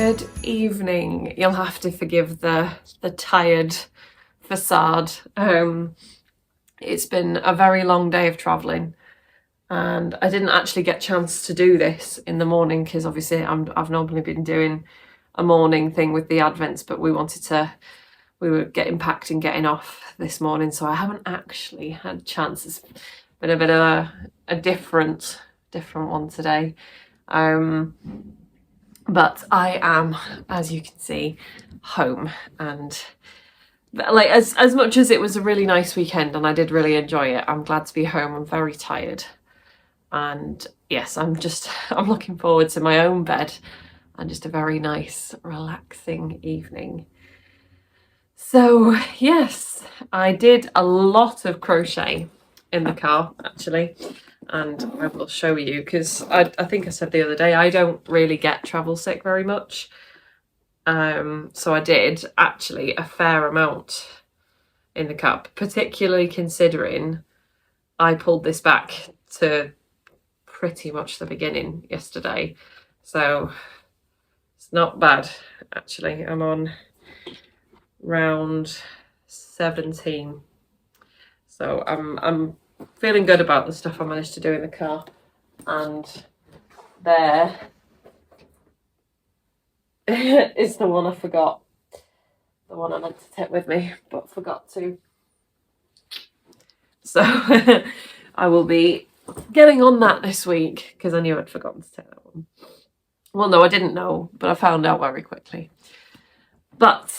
Good evening. You'll have to forgive the tired facade. It's been a very long day of travelling, and I didn't actually get a chance to do this in the morning because obviously I've normally been doing a morning thing with the Advents, but we were getting packed and getting off this morning, so I haven't actually had a chance. It's been a bit of a different one today. But I am, as you can see, home, and like as much as it was a really nice weekend and I did really enjoy it, I'm glad to be home. I'm very tired, and yes, I'm looking forward to my own bed and just a very nice relaxing evening. So yes, I did a lot of crochet in the car actually, and I will show you because I think I said the other day I don't really get travel sick very much, so I did actually a fair amount in the car, particularly considering I pulled this back to pretty much the beginning yesterday, so it's not bad actually. I'm on round 17, so I'm feeling good about the stuff I managed to do in the car. And there is the one I forgot, the one I meant to take with me but forgot to, so I will be getting on that this week because I knew I'd forgotten to take that one. Well, no, I didn't know, but I found out very quickly. But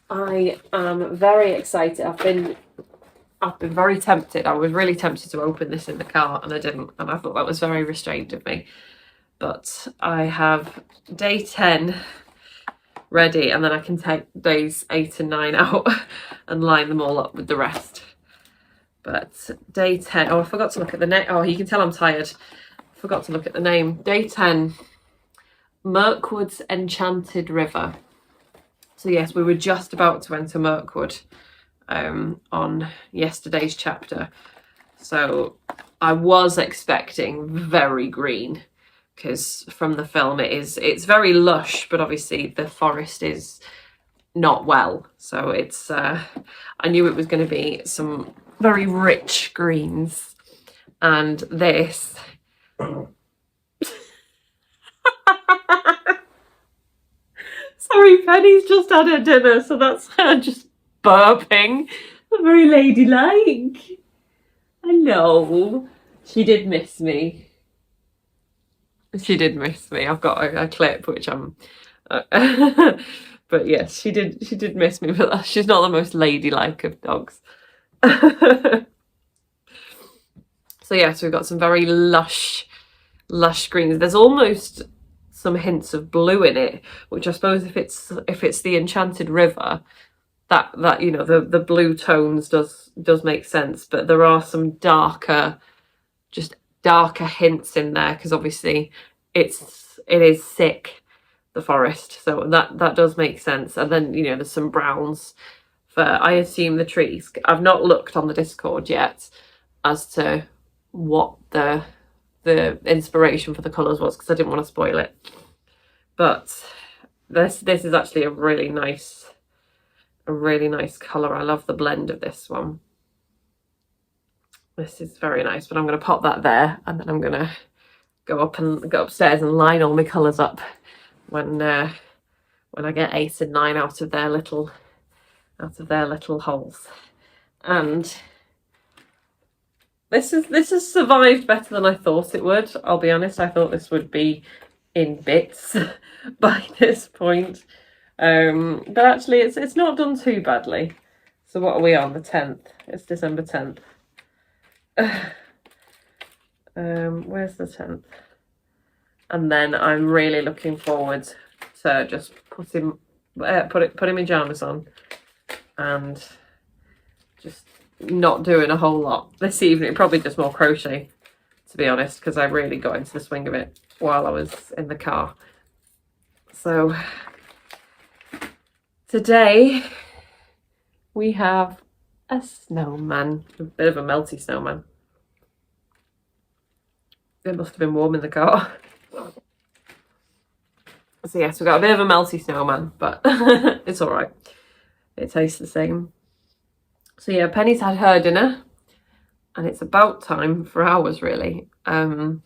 I am very excited. I've been very tempted. I was really tempted to open this in the car and I didn't, and I thought that was very restrained of me. But I have day 10 ready, and then I can take days 8 and 9 out and line them all up with the rest. But day 10, oh, I forgot to look at the name. Oh, you can tell I'm tired. I forgot to look at the name. Day 10, Mirkwood's Enchanted River. So yes, we were just about to enter Mirkwood on yesterday's chapter. So I was expecting very green because from the film it's very lush, but obviously the forest is not well. So it's I knew it was going to be some very rich greens, and this sorry, Penny's just had her dinner, so that's her just burping. I'm very ladylike. I know. She did miss me. She did miss me. I've got a clip which I'm but yes, she did miss me, but she's not the most ladylike of dogs. So yes, we've got some very lush greens. There's almost some hints of blue in it, which I suppose if it's the Enchanted River, that you know, the blue tones does make sense, but there are some darker hints in there because obviously it is sick, the forest, so that does make sense. And then, you know, there's some browns for, I assume, the trees. I've not looked on the Discord yet as to what the inspiration for the colours was because I didn't want to spoil it, but this is actually a really nice colour. I love the blend of this one. This is very nice, but I'm going to pop that there, and then I'm going to go upstairs and line all my colours up when I get 8 and 9 out of their little holes. And this has survived better than I thought it would. I'll be honest, I thought this would be in bits by this point. But actually it's not done too badly. So what are we on? The 10th. It's December 10th. Where's the 10th? And then I'm really looking forward to just putting my pajamas on and just not doing a whole lot this evening. Probably just more crochet, to be honest, because I really got into the swing of it while I was in the car. So today we have a snowman, a bit of a melty snowman. It must have been warm in the car. So yes, we've got a bit of a melty snowman, but it's all right. It tastes the same. So yeah, Penny's had her dinner, and it's about time for ours, really. I'm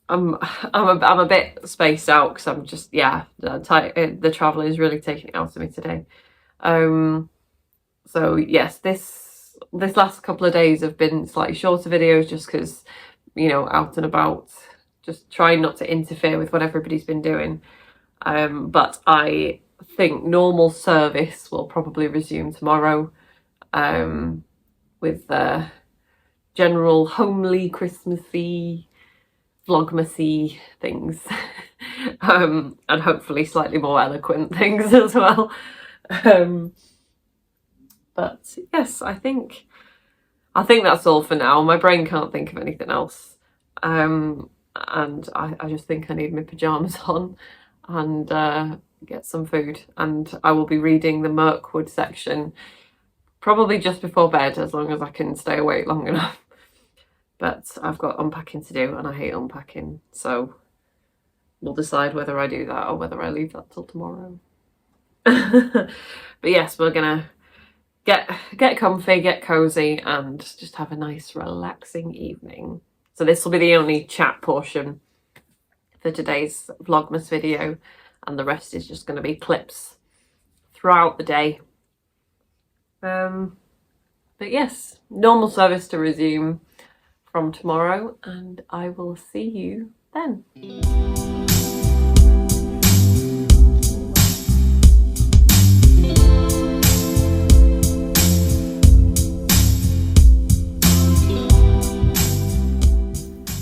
a bit spaced out because I'm just, yeah, the travel is really taking it out of me today. So yes, this last couple of days have been slightly shorter videos just because, you know, out and about, just trying not to interfere with what everybody's been doing. But I think normal service will probably resume tomorrow, with general homely, Christmassy, Vlogmasy things, and hopefully slightly more eloquent things as well. But yes, I think that's all for now. My brain can't think of anything else, and I just think I need my pajamas on and get some food, and I will be reading the Mirkwood section probably just before bed, as long as I can stay awake long enough. But I've got unpacking to do, and I hate unpacking, so we'll decide whether I do that or whether I leave that till tomorrow. But yes, we're gonna get comfy, get cozy, and just have a nice relaxing evening. So this will be the only chat portion for today's Vlogmas video, and the rest is just going to be clips throughout the day. But yes, normal service to resume from tomorrow, and I will see you then.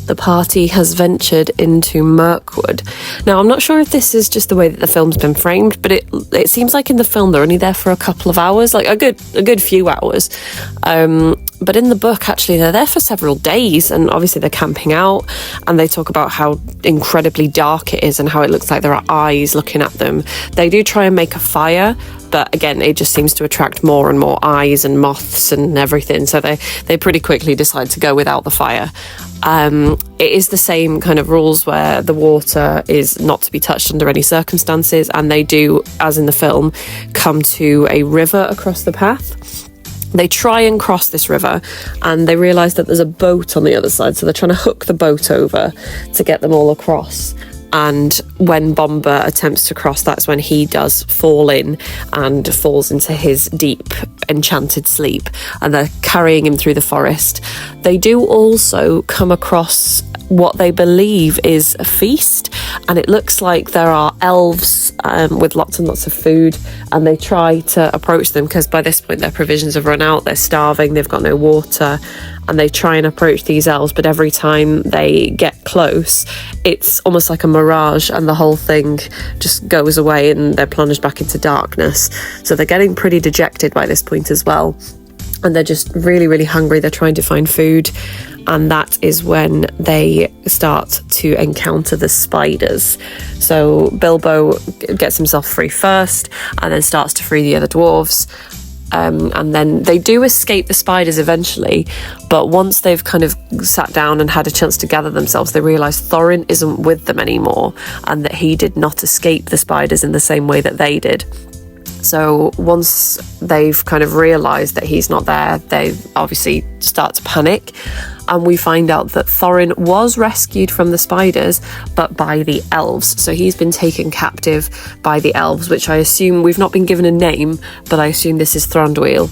The party has ventured into Mirkwood. Now, I'm not sure if this is just the way that the film's been framed, but it seems like in the film they're only there for a couple of hours, like a good few hours. But in the book, actually, they're there for several days, and obviously they're camping out, and they talk about how incredibly dark it is and how it looks like there are eyes looking at them. They do try and make a fire, but again, it just seems to attract more and more eyes and moths and everything, so they pretty quickly decide to go without the fire. It is the same kind of rules where the water is not to be touched under any circumstances, and they do, as in the film, come to a river across the path. They try and cross this river, and they realise that there's a boat on the other side, so they're trying to hook the boat over to get them all across. And when Bomber attempts to cross, that's when he does fall in and falls into his deep enchanted sleep, and they're carrying him through the forest. They do also come across what they believe is a feast, and it looks like there are elves with lots and lots of food, and they try to approach them because by this point their provisions have run out, they're starving, they've got no water, and they try and approach these elves, but every time they get close it's almost like a mirage, and the whole thing just goes away and they're plunged back into darkness. So they're getting pretty dejected by this point as well, and they're just really, really hungry. They're trying to find food, and that is when they start to encounter the spiders. So Bilbo gets himself free first and then starts to free the other dwarves. And then they do escape the spiders eventually, but once they've kind of sat down and had a chance to gather themselves, they realise Thorin isn't with them anymore, and that he did not escape the spiders in the same way that they did. So once they've kind of realised that he's not there, they obviously start to panic, and we find out that Thorin was rescued from the spiders, but by the elves. So he's been taken captive by the elves, which I assume, we've not been given a name, but I assume this is Thranduil,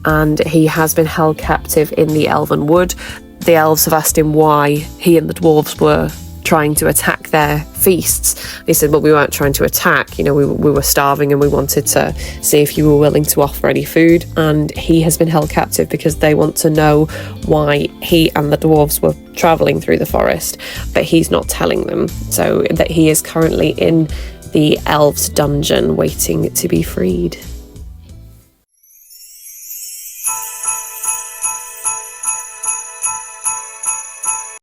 and he has been held captive in the Elven Wood. The elves have asked him why he and the dwarves were trying to attack their feasts. He said, well, we weren't trying to attack, you know, we were starving and we wanted to see if you were willing to offer any food. And he has been held captive because they want to know why he and the dwarves were travelling through the forest, but he's not telling them. So that he is currently in the elves' dungeon waiting to be freed.